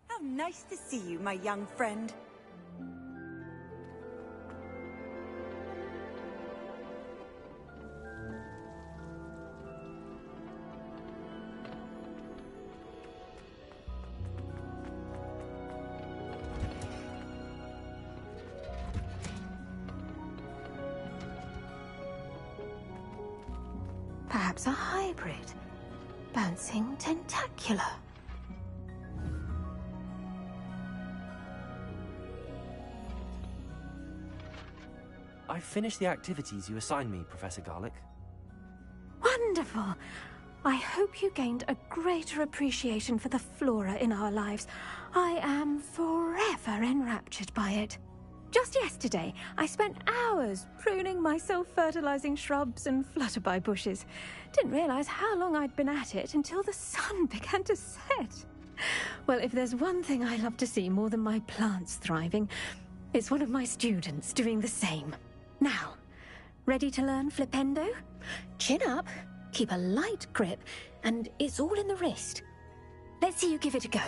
How nice to see you, my young friend. Perhaps a hybrid. Bouncing tentacular. I've finished the activities you assigned me, Professor Garlick. Wonderful! I hope you gained a greater appreciation for the flora in our lives. I am forever enraptured by it. Just yesterday, I spent hours pruning my self-fertilizing shrubs and flutterby bushes. Didn't realize how long I'd been at it until the sun began to set. Well, if there's one thing I love to see more than my plants thriving, it's one of my students doing the same. Now, ready to learn Flipendo? Chin up, keep a light grip, and it's all in the wrist. Let's see you give it a go.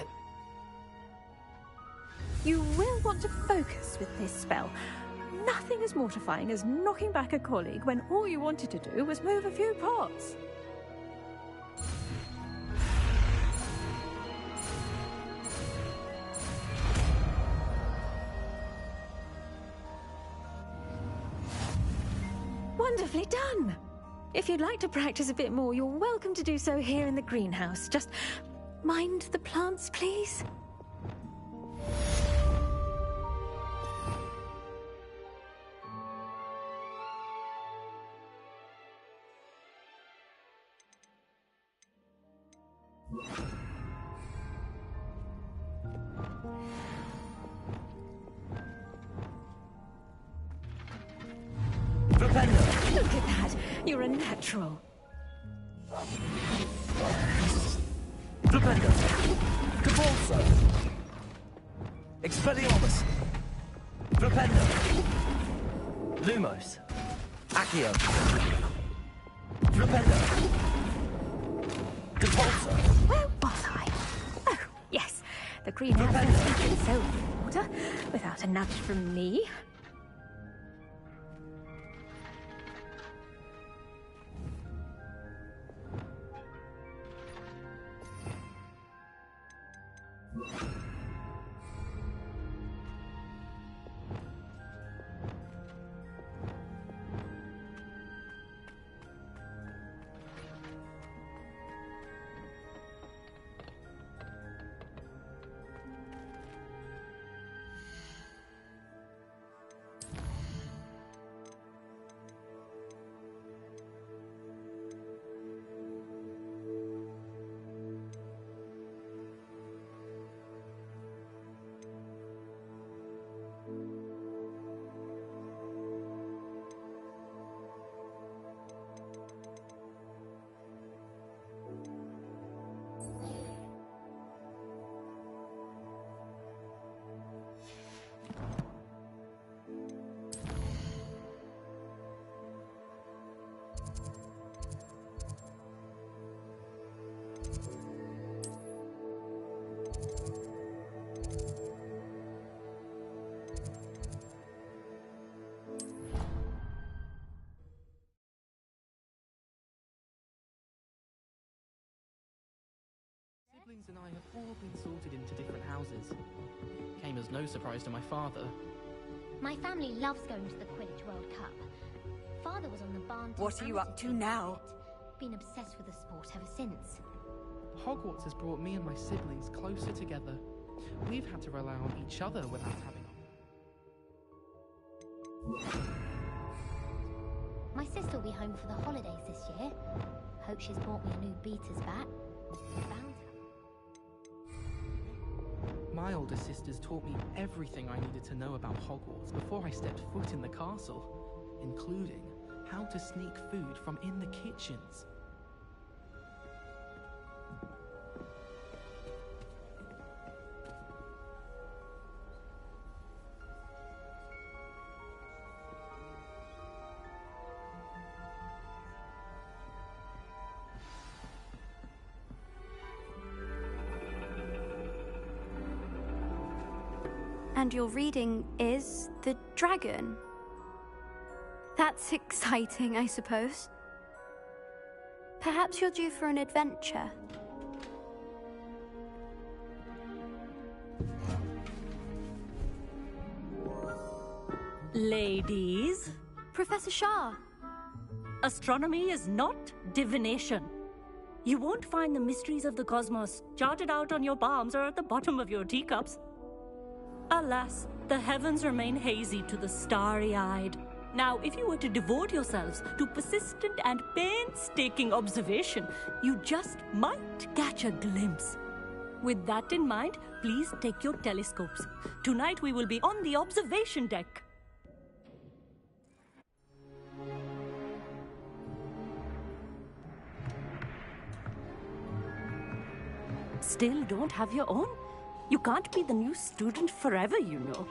You will want to focus with this spell. Nothing as mortifying as knocking back a colleague when all you wanted to do was move a few pots. Wonderfully done! If you'd like to practice a bit more, you're welcome to do so here in the greenhouse. Just mind the plants, please. Look at that! You're a natural. Flipendo! Cabalso! Expelliarmus! Flipendo! Lumos! Accio! Flipendo! Cabalso! Where was I? Oh, yes. The greenhouse can speak itself in water without a nudge from me. Siblings and I have all been sorted into different houses. Came as no surprise to my father. My family loves going to the Quidditch World Cup. Father was on the barn. What are you up to now? Been obsessed with the sport ever since. Hogwarts has brought me and my siblings closer together. We've had to rely on each other without having... My sister will be home for the holidays this year. Hope she's bought me a new beater's bat. Bound to. My older sisters taught me everything I needed to know about Hogwarts before I stepped foot in the castle, including how to sneak food from in the kitchens. And your reading is the dragon. That's exciting, I suppose. Perhaps you're due for an adventure. Ladies, Professor Shah. astronomy is not divination. You won't find the mysteries of the cosmos charted out on your palms or at the bottom of your teacups. Alas, the heavens remain hazy to the starry-eyed. Now, if you were to devote yourselves to persistent and painstaking observation, you just might catch a glimpse. With that in mind, please take your telescopes. Tonight we will be on the observation deck. Still don't have your own? You can't be the new student forever, you know.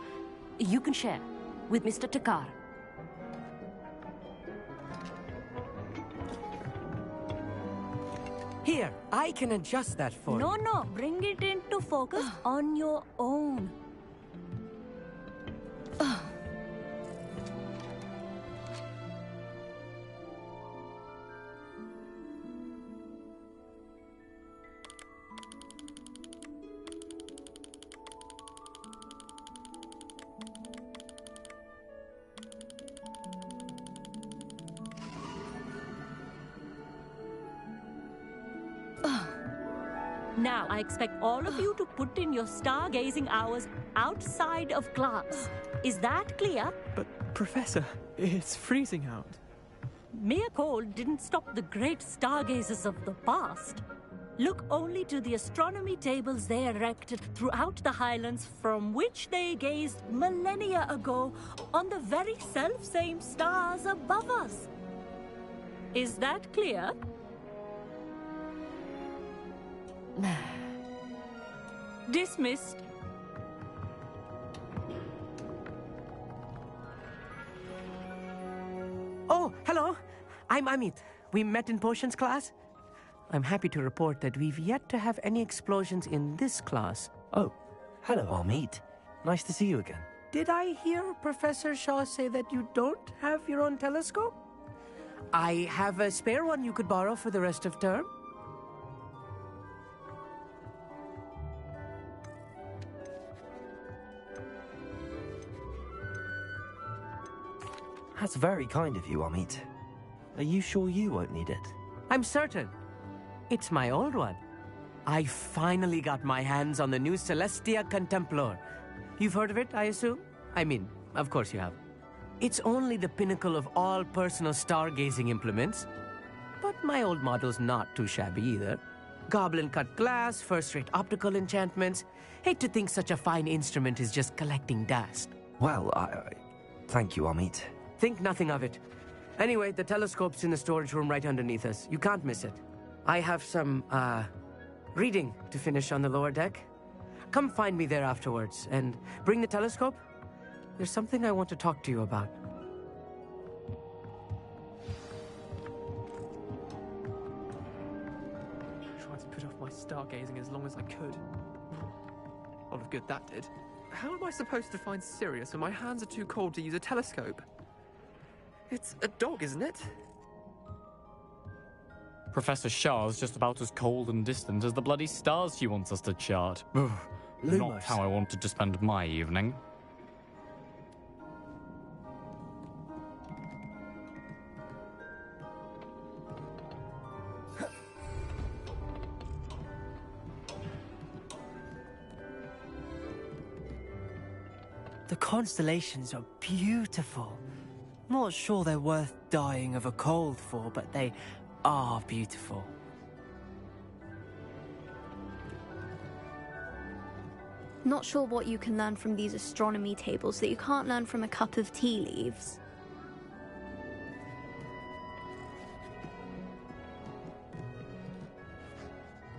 You can share with Mr. Takar. Here, I can adjust that for you. No, bring it into focus on your own. Now, I expect all of you to put in your stargazing hours outside of class. Is that clear? But, Professor, it's freezing out. Mere cold didn't stop the great stargazers of the past. Look only to the astronomy tables they erected throughout the highlands from which they gazed millennia ago on the very self-same stars above us. Is that clear? Dismissed. Oh, hello. I'm Amit. We met in potions class. I'm happy to report that we've yet to have any explosions in this class. Oh, hello, Amit. Nice to see you again. Did I hear Professor Shaw say that you don't have your own telescope? I have a spare one you could borrow for the rest of term. That's very kind of you, Amit. Are you sure you won't need it? I'm certain. It's my old one. I finally got my hands on the new Celestia Contemplar. You've heard of it, I assume? I mean, of course you have. It's only the pinnacle of all personal stargazing implements. But my old model's not too shabby either. Goblin-cut glass, first-rate optical enchantments. Hate to think such a fine instrument is just collecting dust. Well, thank you, Amit. Think nothing of it. Anyway, the telescope's in the storage room right underneath us. You can't miss it. I have some, reading to finish on the lower deck. Come find me there afterwards, and bring the telescope. There's something I want to talk to you about. I tried to put off my stargazing as long as I could. A lot of good that did. How am I supposed to find Sirius when my hands are too cold to use a telescope? It's a dog, isn't it? Professor Shah's just about as cold and distant as the bloody stars she wants us to chart. Ugh, not Lumos. how I wanted to spend my evening. The constellations are beautiful. Not sure they're worth dying of a cold for, but they are beautiful. Not sure what you can learn from these astronomy tables that you can't learn from a cup of tea leaves.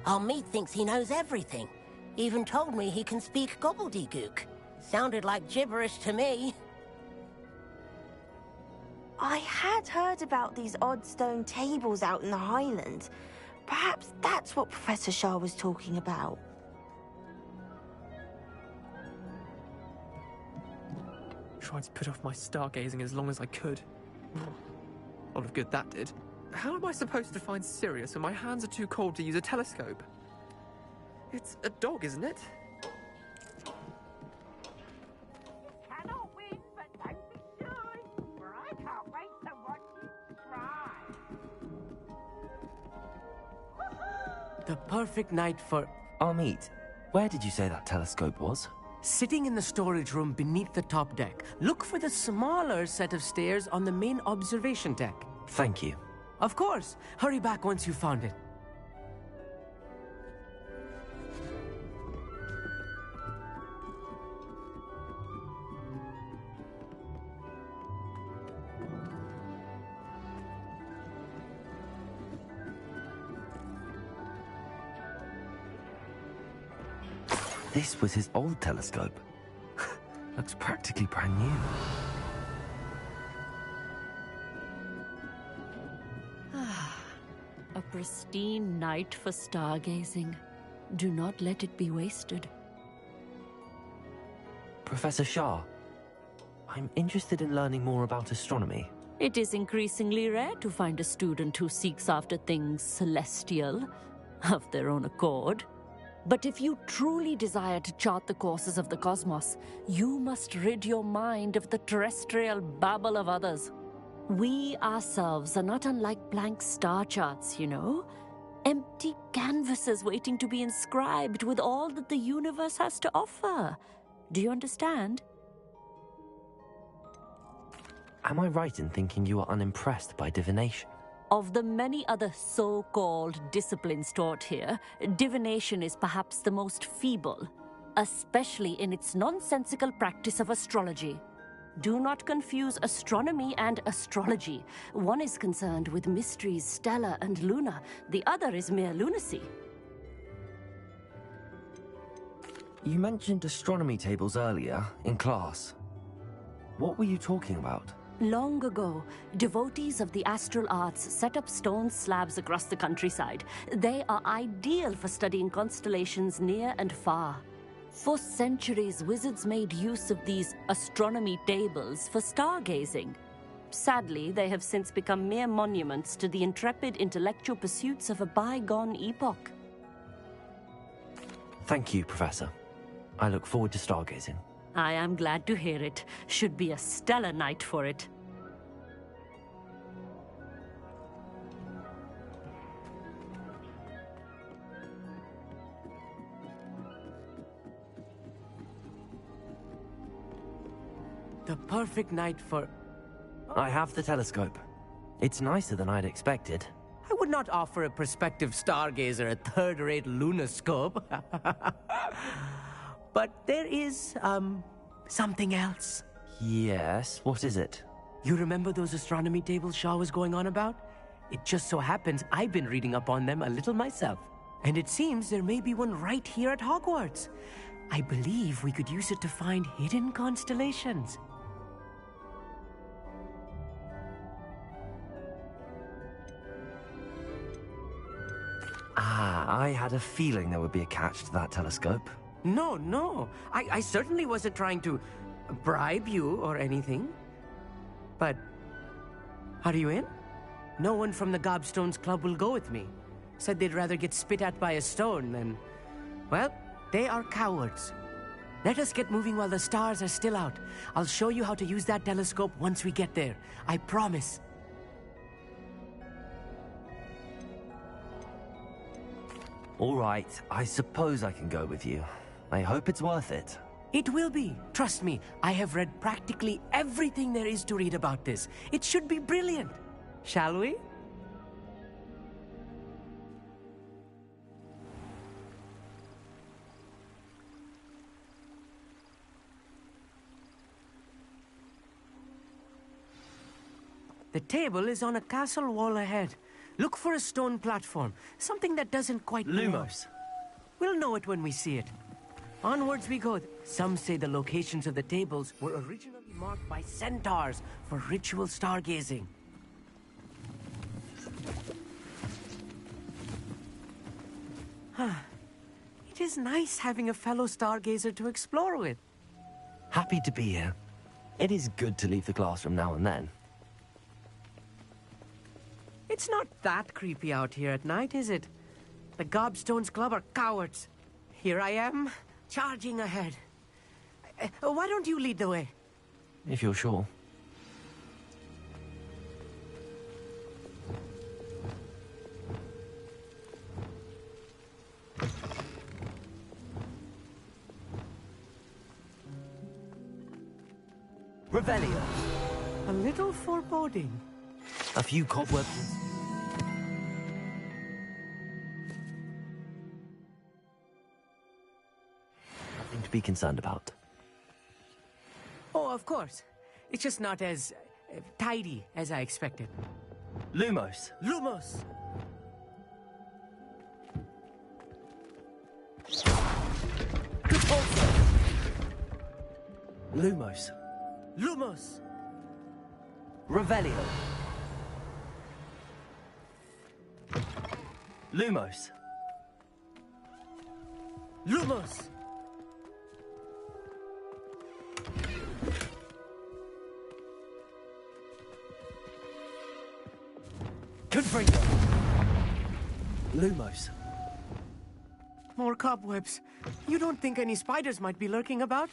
Amit thinks he knows everything. Even told me he can speak gobbledygook. Sounded like gibberish to me. I had heard about these odd stone tables out in the Highlands. Perhaps that's what Professor Shah was talking about. tried to put off my stargazing as long as I could. A lot of good that did. How am I supposed to find Sirius when my hands are too cold to use a telescope? It's a dog, isn't it? Cannot win, but don't be shy, for I can't wait to watch you try. The perfect night for... Amit, where did you say that telescope was? Sitting in the storage room beneath the top deck. Look for the smaller set of stairs on the main observation deck. Thank you. Of course. Hurry back once you found it. This was his old telescope. Looks practically brand new. A pristine night for stargazing. Do not let it be wasted. Professor Shah, I'm interested in learning more about astronomy. It is increasingly rare to find a student who seeks after things celestial, of their own accord. But if you truly desire to chart the courses of the cosmos, you must rid your mind of the terrestrial babble of others. We ourselves are not unlike blank star charts, you know. Empty canvases waiting to be inscribed with all that the universe has to offer. Do you understand? Am I right in thinking you are unimpressed by divination? Of the many other so-called disciplines taught here, divination is perhaps the most feeble, especially in its nonsensical practice of astrology. Do not confuse astronomy and astrology. One is concerned with mysteries stellar and lunar, the other is mere lunacy. You mentioned astronomy tables earlier, in class. What were you talking about? Long ago, devotees of the astral arts set up stone slabs across the countryside. They are ideal for studying constellations near and far. For centuries, wizards made use of these astronomy tables for stargazing. Sadly, they have since become mere monuments to the intrepid intellectual pursuits of a bygone epoch. Thank you, Professor. I look forward to stargazing. I am glad to hear it. Should be a stellar night for it. The perfect night for... I have the telescope. It's nicer than I'd expected. I would not offer a prospective stargazer a third-rate lunoscope. But there is, something else. Yes, what is it? You remember those astronomy tables Shaw was going on about? It just so happens I've been reading up on them a little myself. And it seems there may be one right here at Hogwarts. I believe we could use it to find hidden constellations. I had a feeling there would be a catch to that telescope. No. I certainly wasn't trying to bribe you or anything. But, are you in? No one from the Gobstones Club will go with me. Said they'd rather get spit at by a stone than... Well, they are cowards. Let us get moving while the stars are still out. I'll show you how to use that telescope once we get there. I promise. All right, I suppose I can go with you. I hope it's worth it. It will be. Trust me, I have read practically everything there is to read about this. It should be brilliant. Shall we? The table is on a castle wall ahead. Look for a stone platform, something that doesn't quite... Lumos. We'll know it when we see it. Onwards we go. Some say the locations of the tables were originally marked by centaurs for ritual stargazing. It is nice having a fellow stargazer to explore with. Happy to be here. It is good to leave the classroom now and then. It's not that creepy out here at night, is it? The Gobstones Club are cowards. Here I am, charging ahead. Why don't you lead the way? If you're sure. Revelio. A little foreboding. A few cobwebs. Nothing to be concerned about. Oh, of course. It's just not as tidy as I expected. Lumos. Lumos! Lumos. Lumos! Revelio. Lumos. Lumos! Confringo. Lumos. More cobwebs. You don't think any spiders might be lurking about?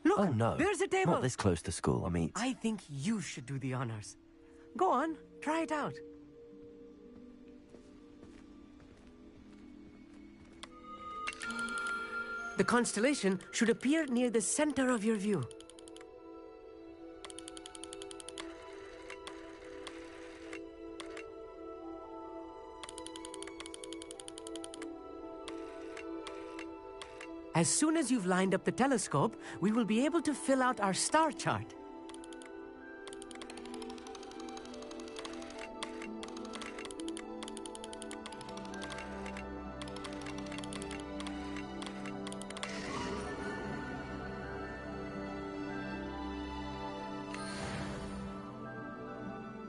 Look, Oh no. there's a table. Not this close to school, I mean. I think you should do the honors. Go on, try it out. The constellation should appear near the center of your view. As soon as you've lined up the telescope, we will be able to fill out our star chart.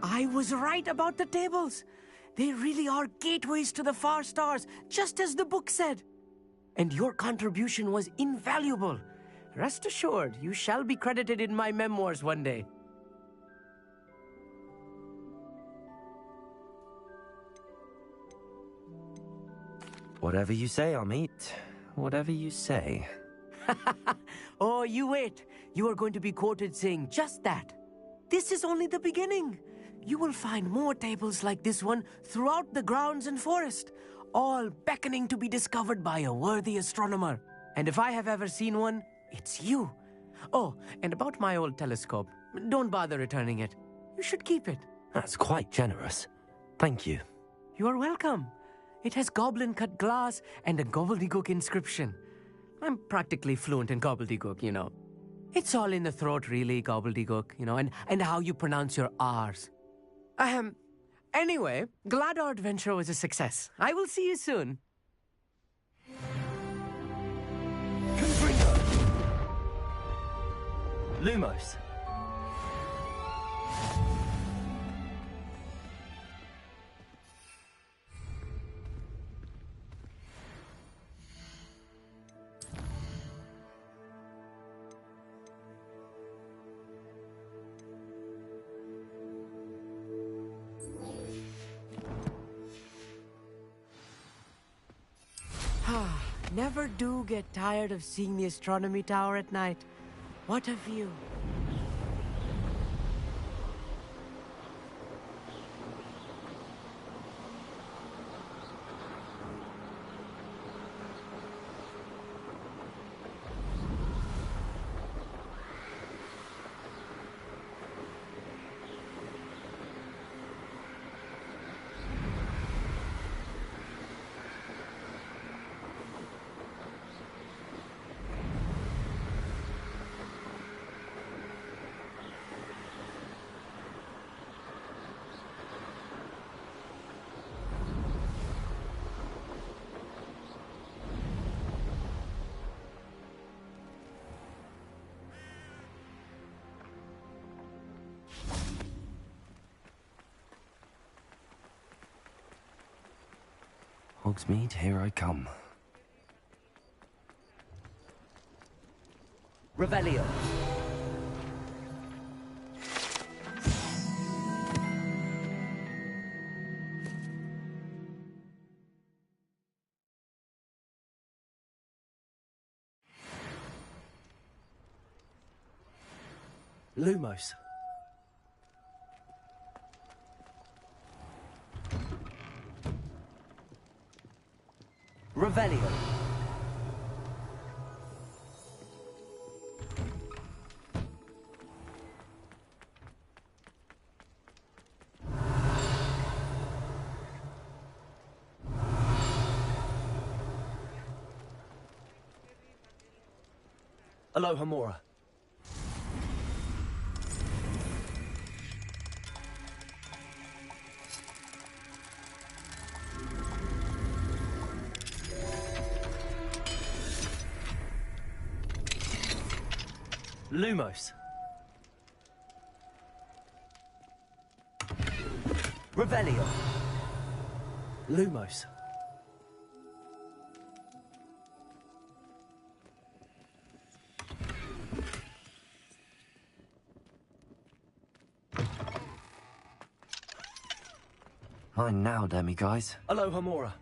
I was right about the tables. They really are gateways to the far stars, just as the book said. And your contribution was invaluable. Rest assured, you shall be credited in my memoirs one day. Whatever you say, Amit. Whatever you say. Oh, you wait. You are going to be quoted saying just that. This is only the beginning. You will find more tables like this one throughout the grounds and forest, all beckoning to be discovered by a worthy astronomer. And if I have ever seen one, it's you. Oh, and about my old telescope, don't bother returning it. You should keep it. That's quite generous. Thank you. You are welcome. It has goblin-cut glass and a gobbledygook inscription. I'm practically fluent in gobbledygook, you know. It's all in the throat, really, gobbledygook, you know, and how you pronounce your R's. Anyway, glad our adventure was a success. I will see you soon. Confringo. Lumos. Never do get tired of seeing the astronomy tower at night. What a view. Hogsmeade, here I come. Revelio. Lumos. Revelio. Alohomora. Lumos. Revelio. Lumos. Fine now, Demi guys. Alohomora.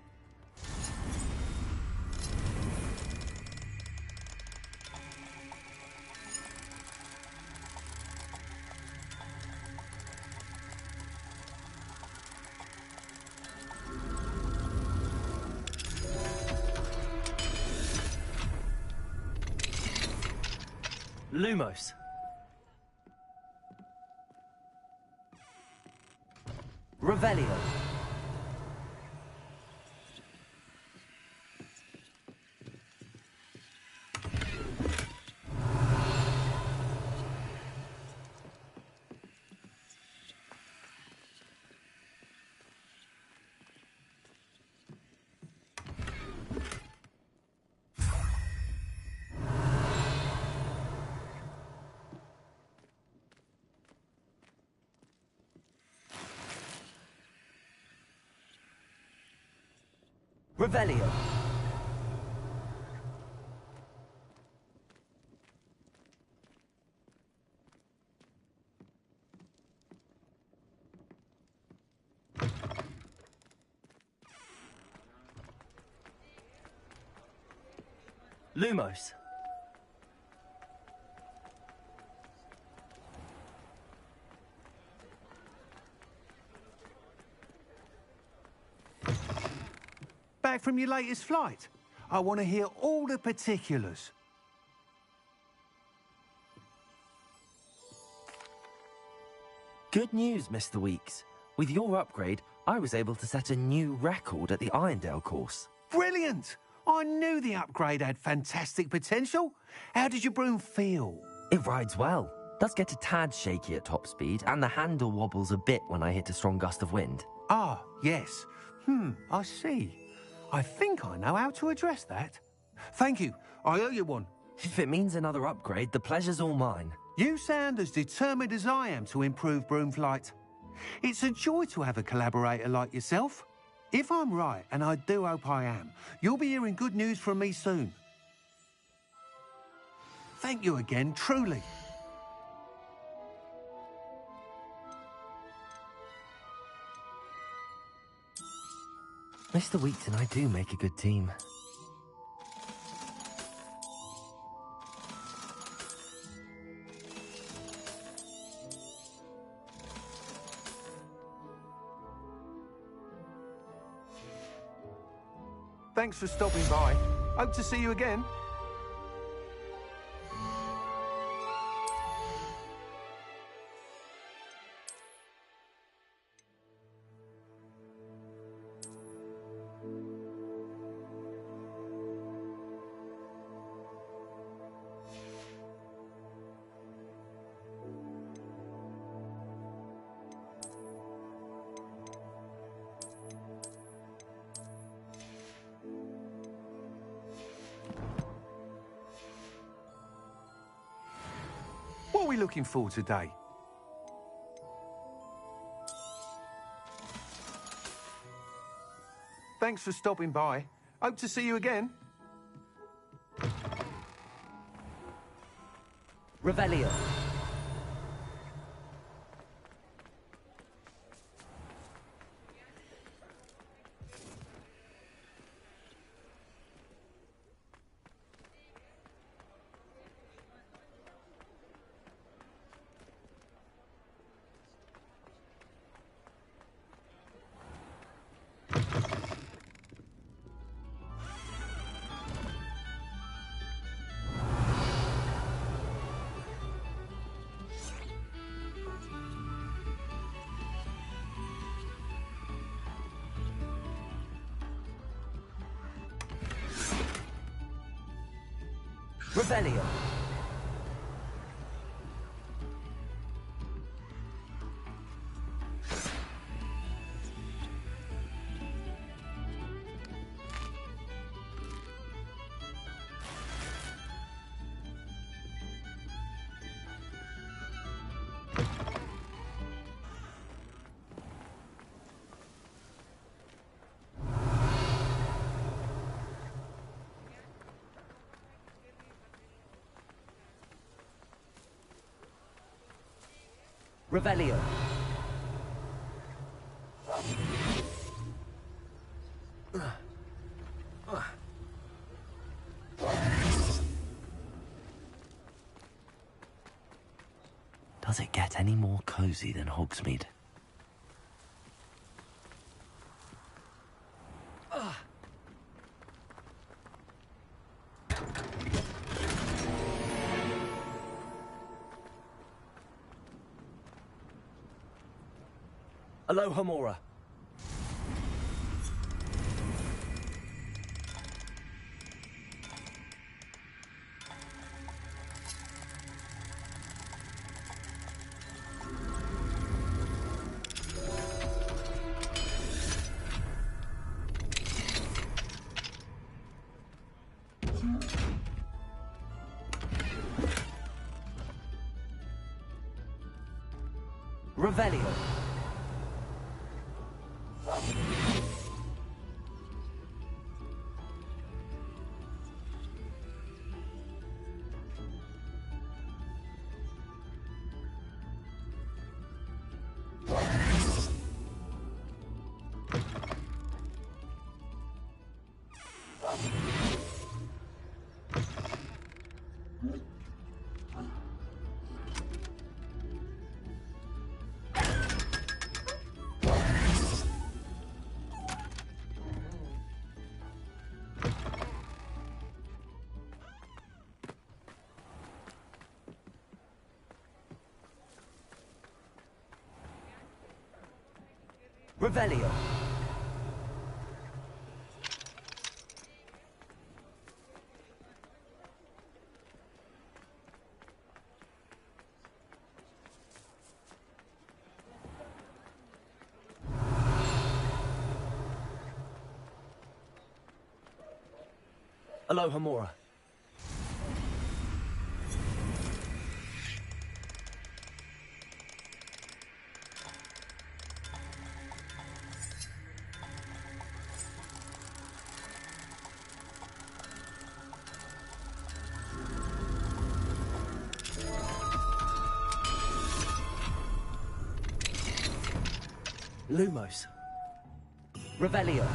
Lumos. Revelio. Revelio. Lumos. Back from your latest flight? I want to hear all the particulars. Good news, Mr. Weeks. With your upgrade, I was able to set a new record at the Irondale course. Brilliant! I knew the upgrade had fantastic potential. How did your broom feel? It rides well. Does get a tad shaky at top speed, and the handle wobbles a bit when I hit a strong gust of wind. Ah, yes. I see. I think I know how to address that. Thank you. I owe you one. If it means another upgrade, the pleasure's all mine. You sound as determined as I am to improve broom flight. It's a joy to have a collaborator like yourself. If I'm right, and I do hope I am, you'll be hearing good news from me soon. Thank you again, truly. Mr. Weeks and I do make a good team. Thanks for stopping by. Hope to see you again. What are we looking for today? Thanks for stopping by. Hope to see you again. Revelio. Revelio. Revelio. Does it get any more cozy than Hogsmeade? Aloha Mora. Revelio. Revelio. Aloha Mora. Lumos. Revelio.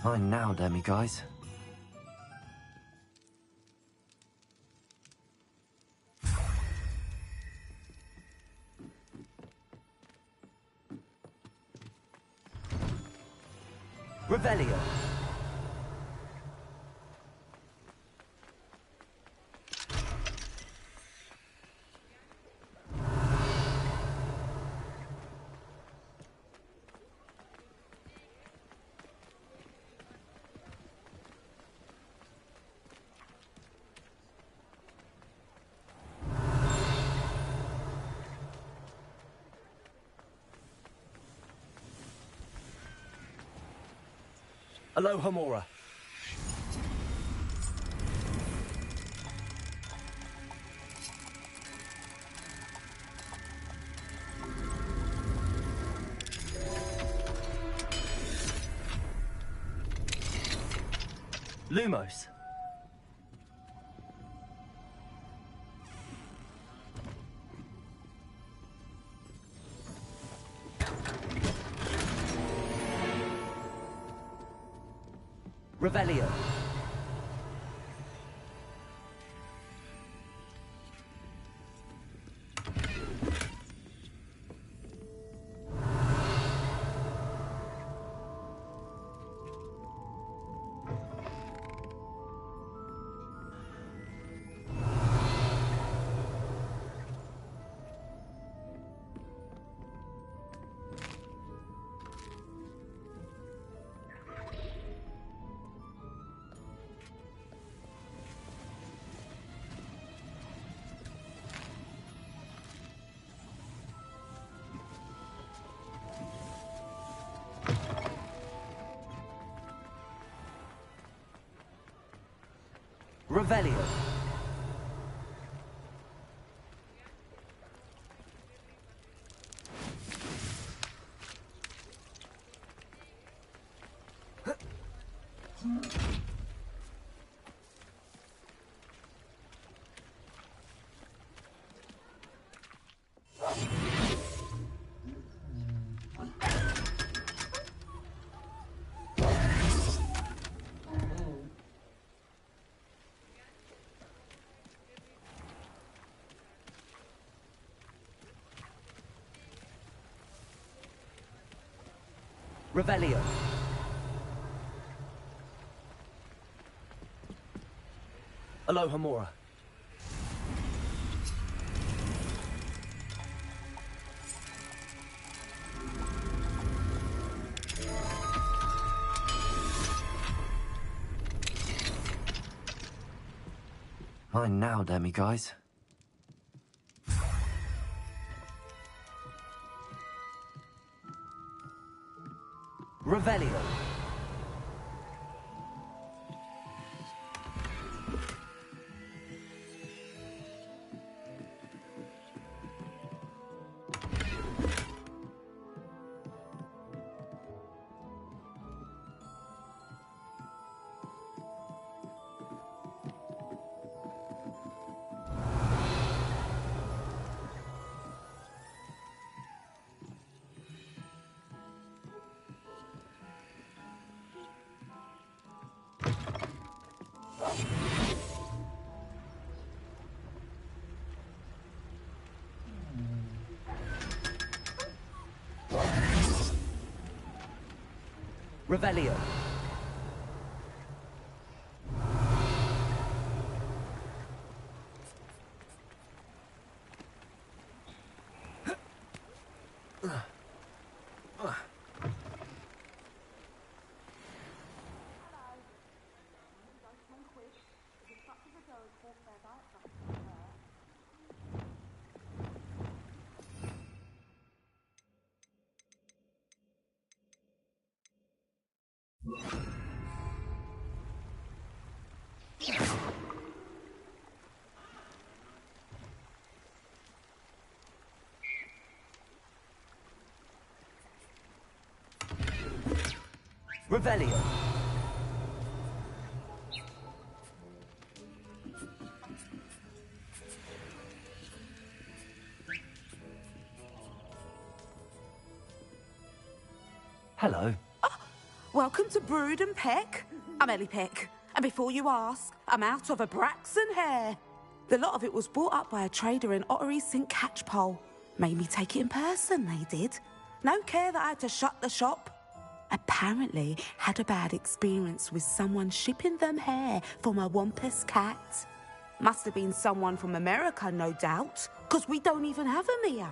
Fine now, Demi guys. Revelio. Aloha Mora. Lumos. Revelio. Revelio. Revelio. Aloha Mora. Mine now, demi guys. Revelio. Revelio. Revelio. Hello. Welcome to Brood and Peck. I'm Ellie Peck, and before you ask, I'm out of a Braxton hair. The lot of it was bought up by a trader in Ottery St. Catchpole. Made me take it in person, they did. No care that I had to shut the shop. Apparently had a bad experience with someone shipping them hair from a Wampus cat. Must have been someone from America, no doubt, because we don't even have them here.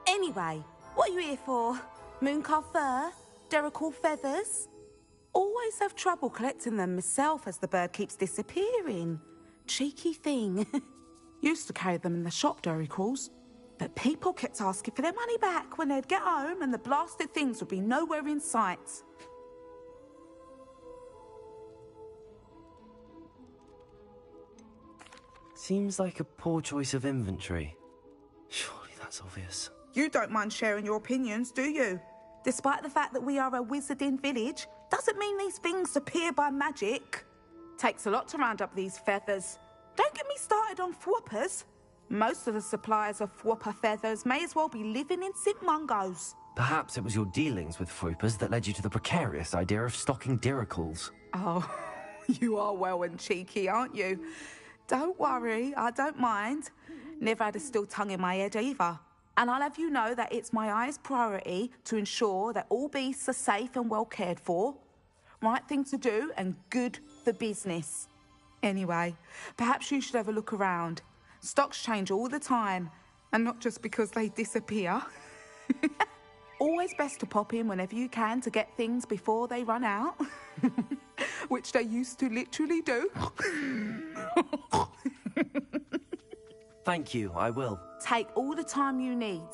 Anyway, what are you here for? Mooncar fur? Derrickle feathers? Always have trouble collecting them myself as the bird keeps disappearing. Cheeky thing. Used to carry them in the shop, Derricles. But people kept asking for their money back when they'd get home and the blasted things would be nowhere in sight. Seems like a poor choice of inventory. Surely that's obvious. You don't mind sharing your opinions, do you? Despite the fact that we are a wizarding village, doesn't mean these things appear by magic. Takes a lot to round up these feathers. Don't get me started on thwoppers. Most of the suppliers of thwopper feathers may as well be living in St. Mungo's. Perhaps it was your dealings with Froopers that led you to the precarious idea of stocking Diricles. Oh, you are well and cheeky, aren't you? Don't worry, I don't mind. Never had a still tongue in my head either. And I'll have you know that it's my highest priority to ensure that all beasts are safe and well cared for. Right thing to do and good for business. Anyway, perhaps you should have a look around. Stocks change all the time, and not just because they disappear. Always best to pop in whenever you can to get things before they run out. Which they used to literally do. Thank you, I will. Take all the time you need.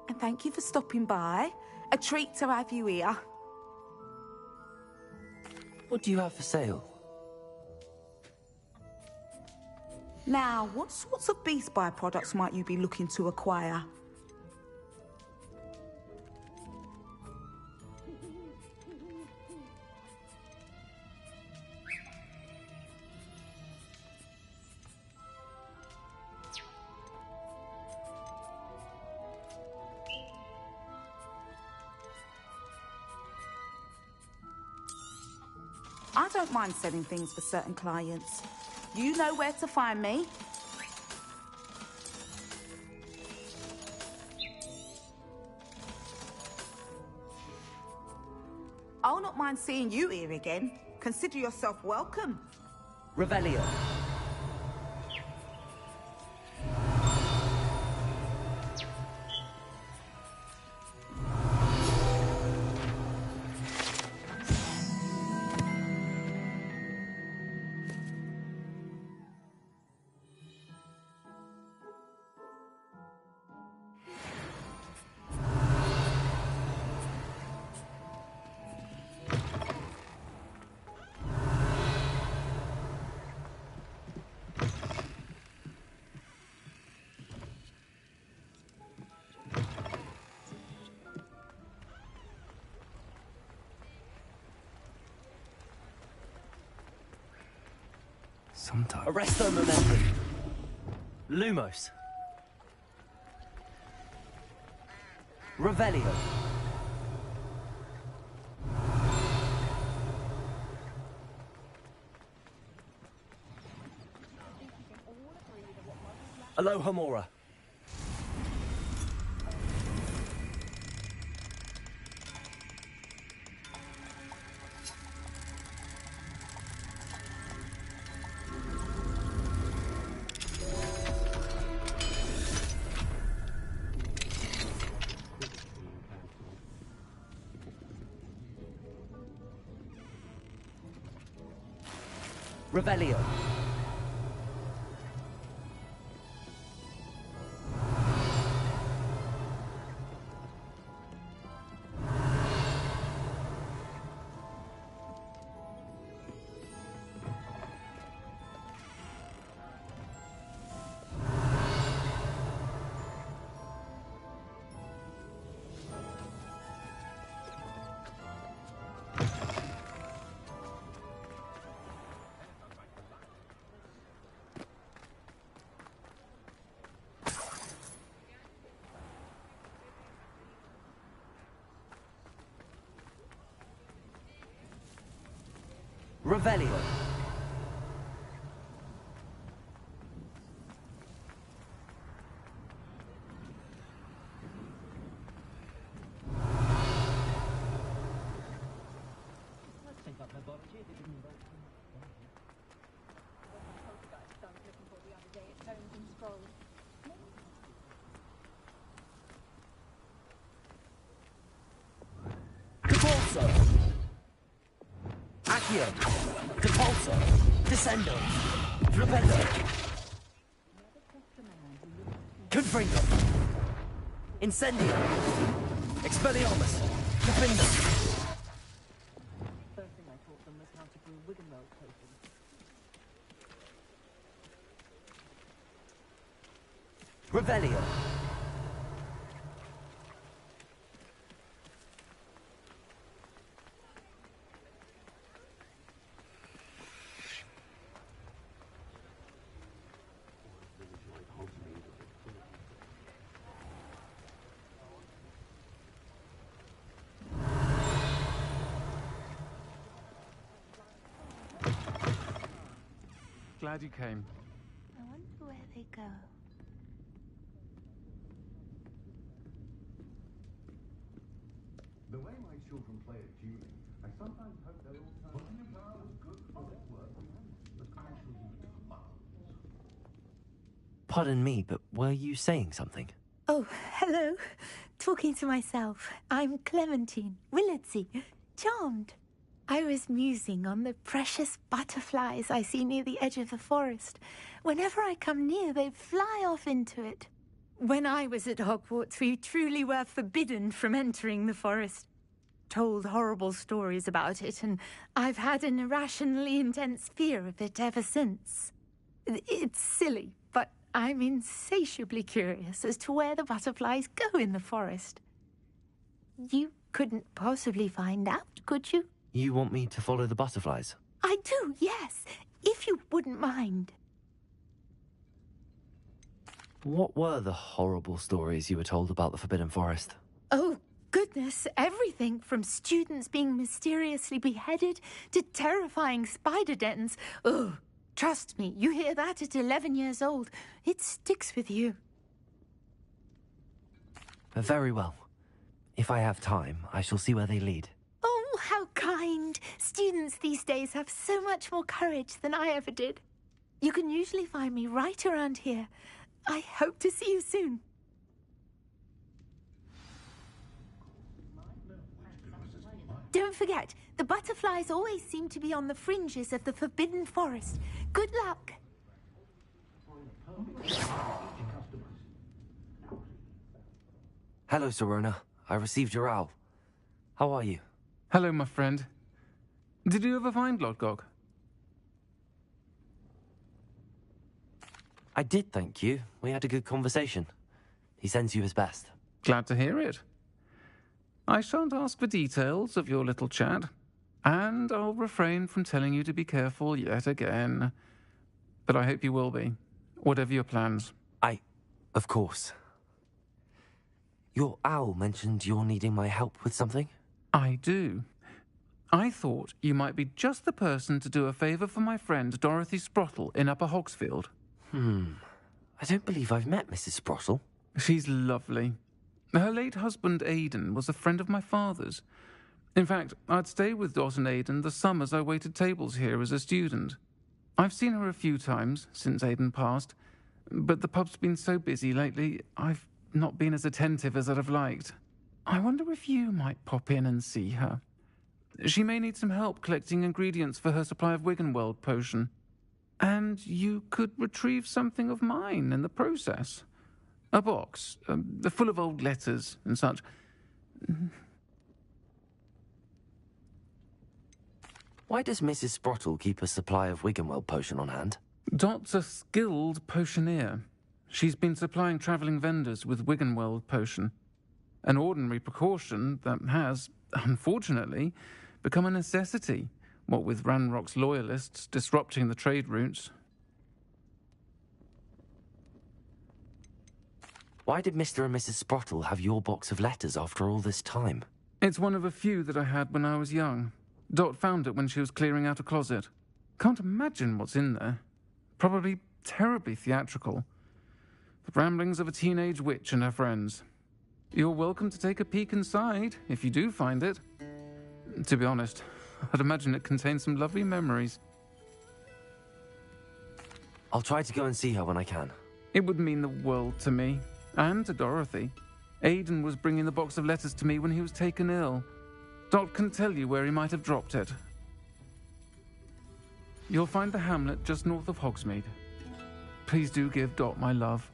And thank you for stopping by. A treat to have you here. What do you have for sale? Now, what sorts of beast byproducts might you be looking to acquire? I don't mind selling things for certain clients. You know where to find me. I'll not mind seeing you here again. Consider yourself welcome. Revelio. Sometimes. Arresto Momentum. Lumos. Revelio. Alohomora. Revelio. Revelio. Capulso. Accio. Capulso. Descendo. Repello. Confringo. Incendio. Expelliarmus. Defendo. First thing I taught them was how to brew Wiggenweld potions. Revelio. Glad you came. I wonder where they go. The way my children play at dueling, I sometimes hope they'll all turn out. Your power is good for their work, but I shall leave it to the mothers. Pardon me, but were you saying something? Oh, hello. Talking to myself. I'm Clementine Willardsey. Charmed. I was musing on the precious butterflies I see near the edge of the forest. Whenever I come near, they fly off into it. When I was at Hogwarts, we truly were forbidden from entering the forest. Told horrible stories about it, and I've had an irrationally intense fear of it ever since. It's silly, but I'm insatiably curious as to where the butterflies go in the forest. You couldn't possibly find out, could you? You want me to follow the butterflies? I do, yes, if you wouldn't mind. What were the horrible stories you were told about the Forbidden Forest? Oh, goodness, everything from students being mysteriously beheaded to terrifying spider dens. Oh, trust me, you hear that at 11 years old. It sticks with you. Very well. If I have time, I shall see where they lead. Oh, how kind. Students these days have so much more courage than I ever did. You can usually find me right around here. I hope to see you soon. Don't forget, the butterflies always seem to be on the fringes of the Forbidden Forest. Good luck. Hello, Serona. I received your owl. How are you? Hello, my friend. Did you ever find Lodgok? I did, thank you. We had a good conversation. He sends you his best. Glad to hear it. I shan't ask for details of your little chat, and I'll refrain from telling you to be careful yet again. But I hope you will be, whatever your plans. Of course. Your owl mentioned you're needing my help with something? I do. I thought you might be just the person to do a favour for my friend Dorothy Sprottle in Upper Hogsfield. I don't believe I've met Mrs. Sprottle. She's lovely. Her late husband, Aidan, was a friend of my father's. In fact, I'd stay with Dot and Aidan the summers I waited tables here as a student. I've seen her a few times since Aidan passed, but the pub's been so busy lately, I've not been as attentive as I'd have liked. I wonder if you might pop in and see her. She may need some help collecting ingredients for her supply of Wiggenweld potion. And you could retrieve something of mine in the process. A box, full of old letters and such. Why does Mrs. Sprottle keep a supply of Wiggenweld potion on hand? Dot's a skilled potioneer. She's been supplying travelling vendors with Wiggenweld potion. An ordinary precaution that has, unfortunately, become a necessity, what with Ranrock's loyalists disrupting the trade routes. Why did Mr. and Mrs. Sprottle have your box of letters after all this time? It's one of a few that I had when I was young. Dot found it when she was clearing out a closet. Can't imagine what's in there. Probably terribly theatrical. The ramblings of a teenage witch and her friends. You're welcome to take a peek inside, if you do find it. To be honest, I'd imagine it contains some lovely memories. I'll try to go and see her when I can. It would mean the world to me, and to Dorothy. Aidan was bringing the box of letters to me when he was taken ill. Dot can tell you where he might have dropped it. You'll find the hamlet just north of Hogsmeade. Please do give Dot my love.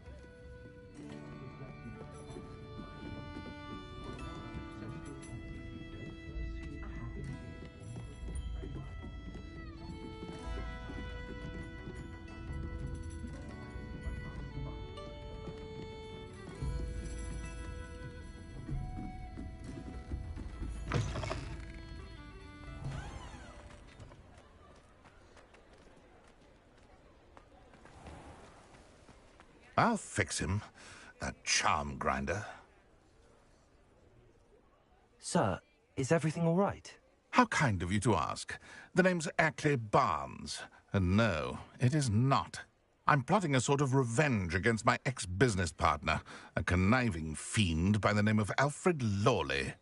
I'll fix him, that charm grinder. Sir, is everything all right? How kind of you to ask. The name's Ackley Barnes, and no, it is not. I'm plotting a sort of revenge against my ex-business partner, a conniving fiend by the name of Alfred Lawley.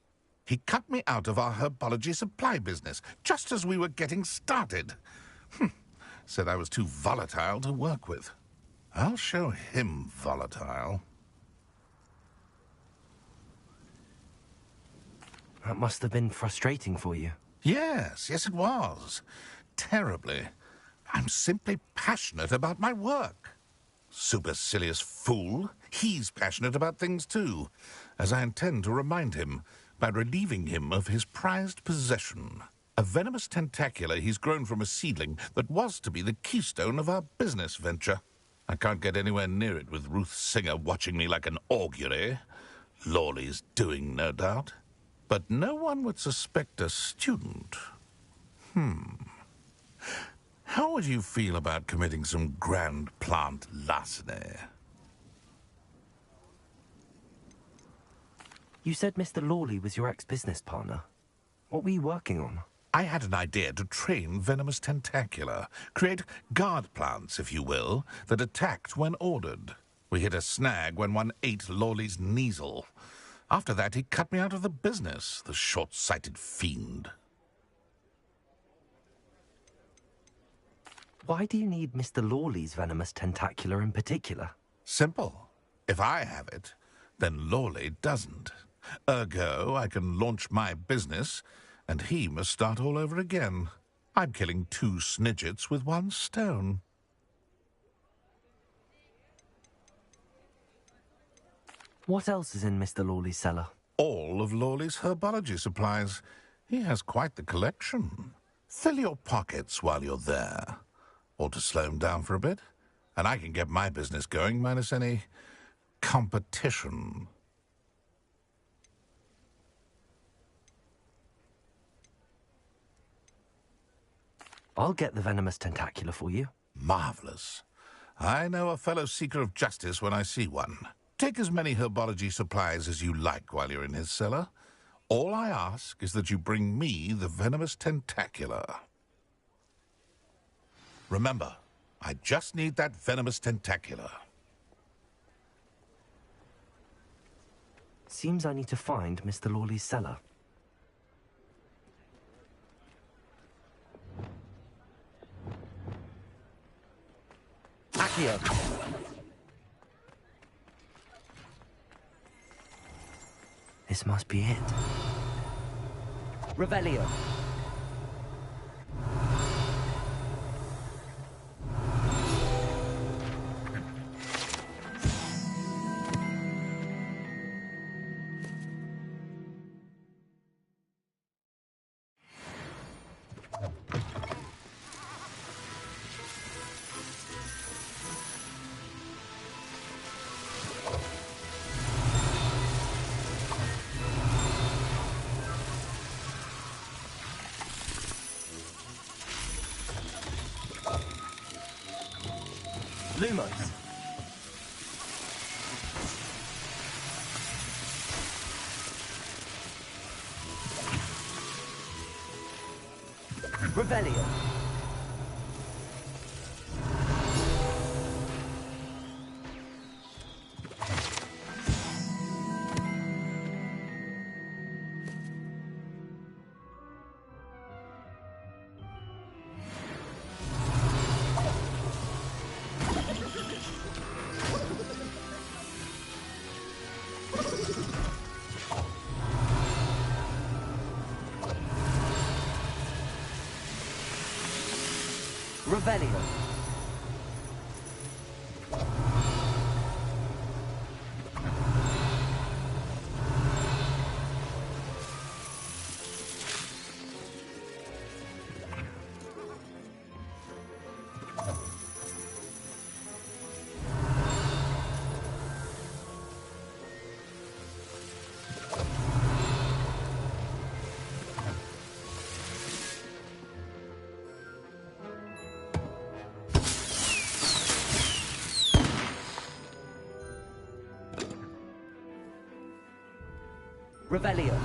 He cut me out of our herbology supply business, just as we were getting started. Said I was too volatile to work with. I'll show him volatile. That must have been frustrating for you. Yes, it was. Terribly. I'm simply passionate about my work. Supercilious fool. He's passionate about things too, as I intend to remind him by relieving him of his prized possession, a A venomous tentacula he's grown from a seedling that was to be the keystone of our business venture. I can't get anywhere near it with Ruth Singer watching me like an augury. Lawley's doing, no doubt. But no one would suspect a student. How would you feel about committing some grand plant larceny? You said Mr. Lawley was your ex-business partner. What were you working on? I had an idea to train venomous tentacula, create guard plants, if you will, that attacked when ordered. We hit a snag when one ate Lawley's Kneasel. After that, he cut me out of the business, the short-sighted fiend. Why do you need Mr. Lawley's venomous tentacula in particular? Simple. If I have it, then Lawley doesn't. Ergo, I can launch my business, and he must start all over again. I'm killing 2 snidgets with 1 stone. What else is in Mr. Lawley's cellar? All of Lawley's herbology supplies. He has quite the collection. Fill your pockets while you're there. Or to slow him down for a bit, and I can get my business going minus any competition. I'll get the venomous tentacula for you. Marvelous. I know a fellow seeker of justice when I see one. Take as many herbology supplies as you like while you're in his cellar. All I ask is that you bring me the venomous tentacula. Remember, I just need that venomous tentacula. Seems I need to find Mr. Lawley's cellar. Accio. This must be it. Revelio. Lumos. Revelio. Revelio. Revelio.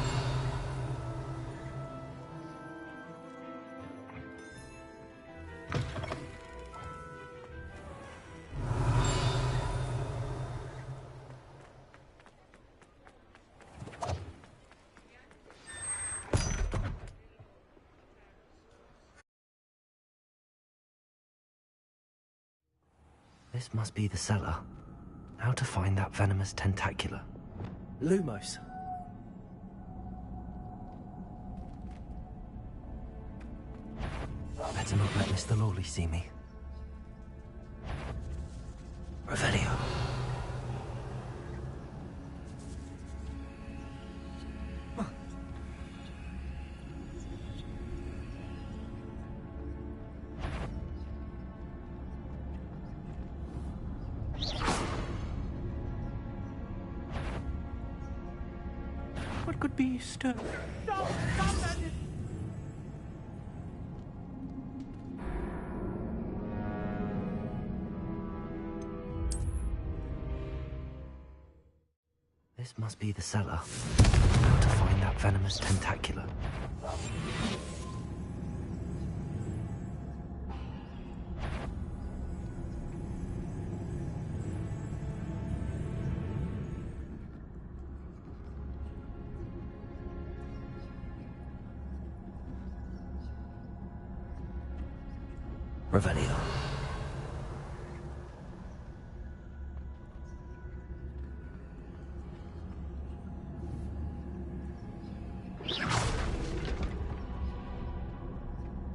This must be the cellar. How to find that venomous tentacula? Lumos. Better not let Mr. Lawley see me. Revelio. What could be stirring? Stop! Stop that! This must be the cellar. How to find that venomous tentacula? Revelio.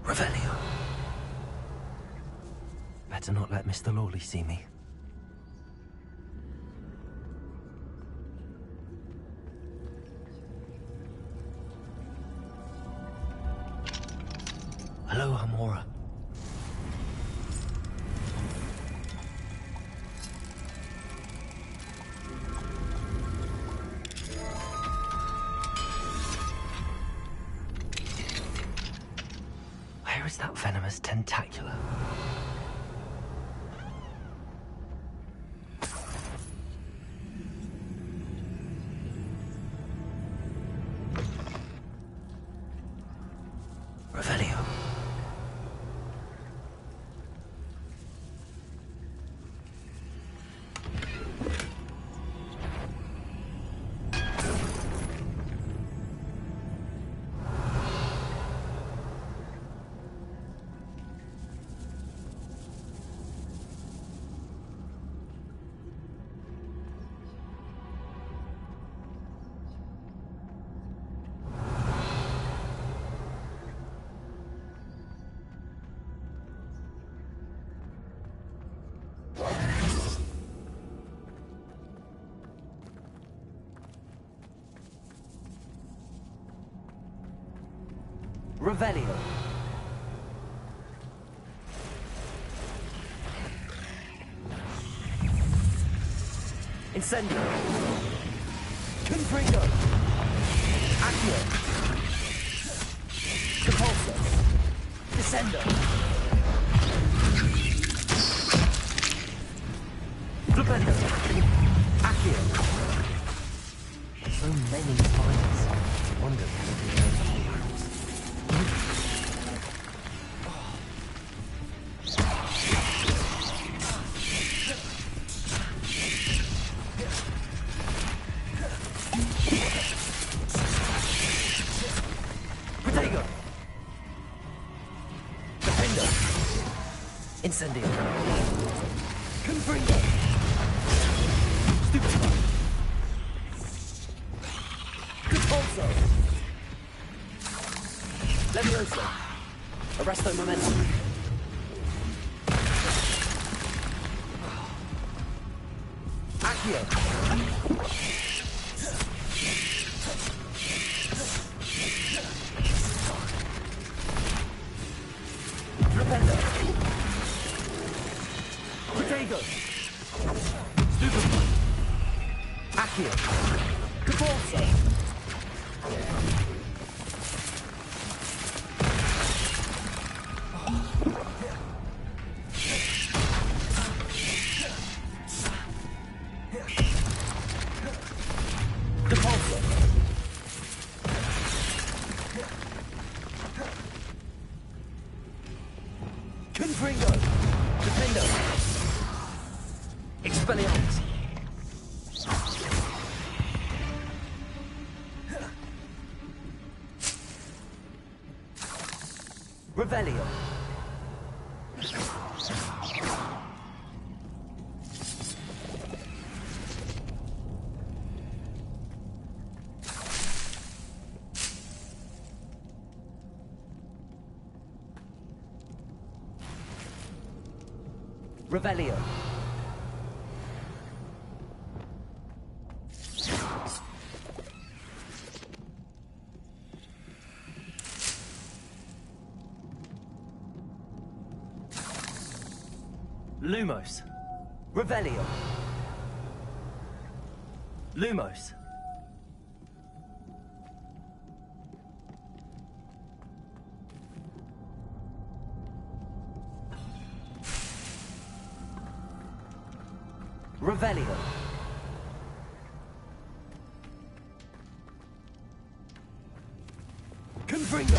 Revelio. Better not let Mr. Lawley see me. Hello, Amora. Where is that venomous tentacula? Revelio. Revelio. Incendio. Confringo. Accio. Compulso. Descendo. Flipendo. Accio. So many spiders. Wonder if they Incendio. Confringo. Stupefy. Compulso. Levioso. Arresto momentum. Accio. Flipendo. Protego. Stupefy. Accio. Compulso. Compulso. Confringo. Defendo. Expelliarmus. Revelio. Revelio. Lumos. Revelio. Lumos. Revelio. Confringo.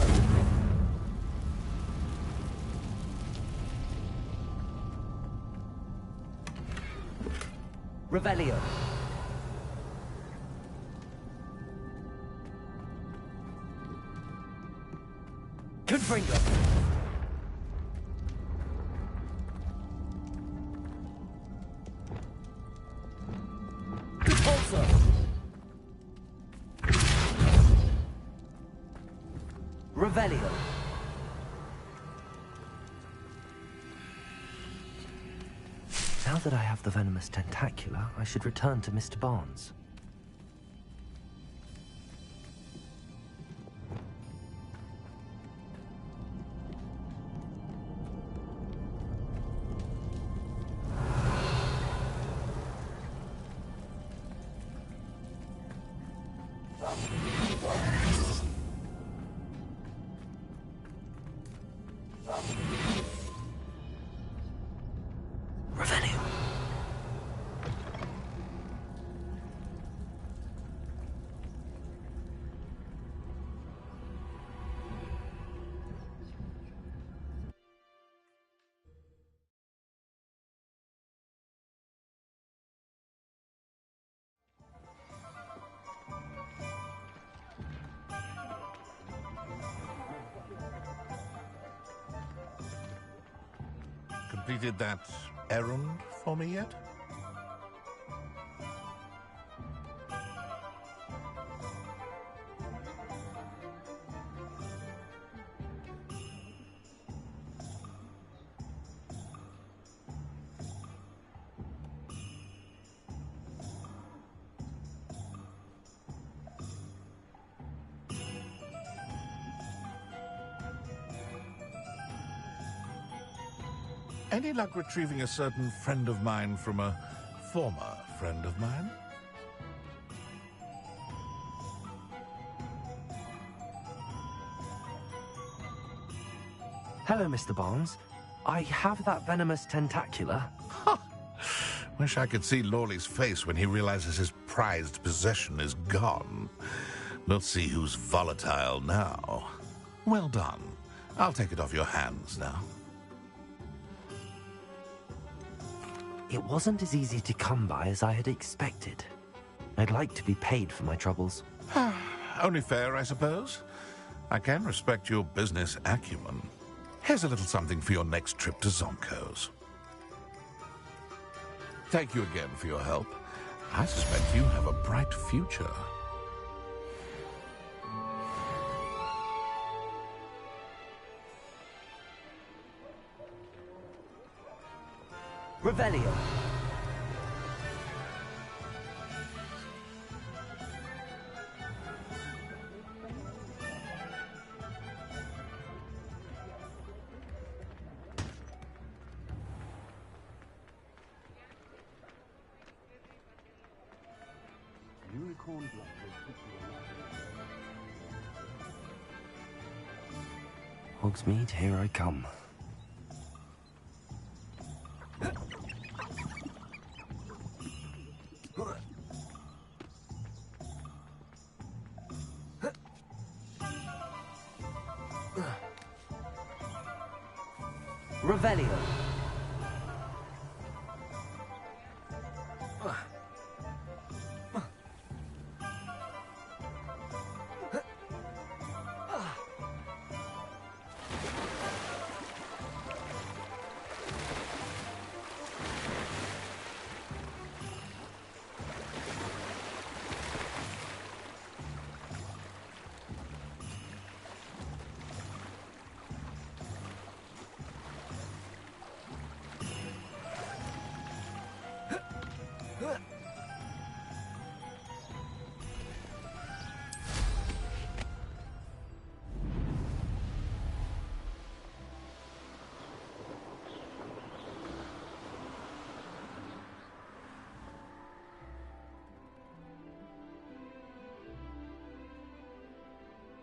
Revelio. Confringo. Repulsor. Revelio. Now that I have the venomous tentacula, I should return to Mr. Barnes. Revelio. Completed that errand for me yet? Any luck retrieving a certain friend of mine from a former friend of mine? Hello, Mr. Barnes. I have that venomous tentacula. Wish I could see Lawley's face when he realizes his prized possession is gone. We'll see who's volatile now. Well done. I'll take it off your hands now. It wasn't as easy to come by as I had expected. I'd like to be paid for my troubles. Only fair, I suppose. I can respect your business acumen. Here's a little something for your next trip to Zonko's. Thank you again for your help. I suspect you have a bright future. Revelio. Unicorn blood will put you alive. Hogsmeade, here I come. Revelio.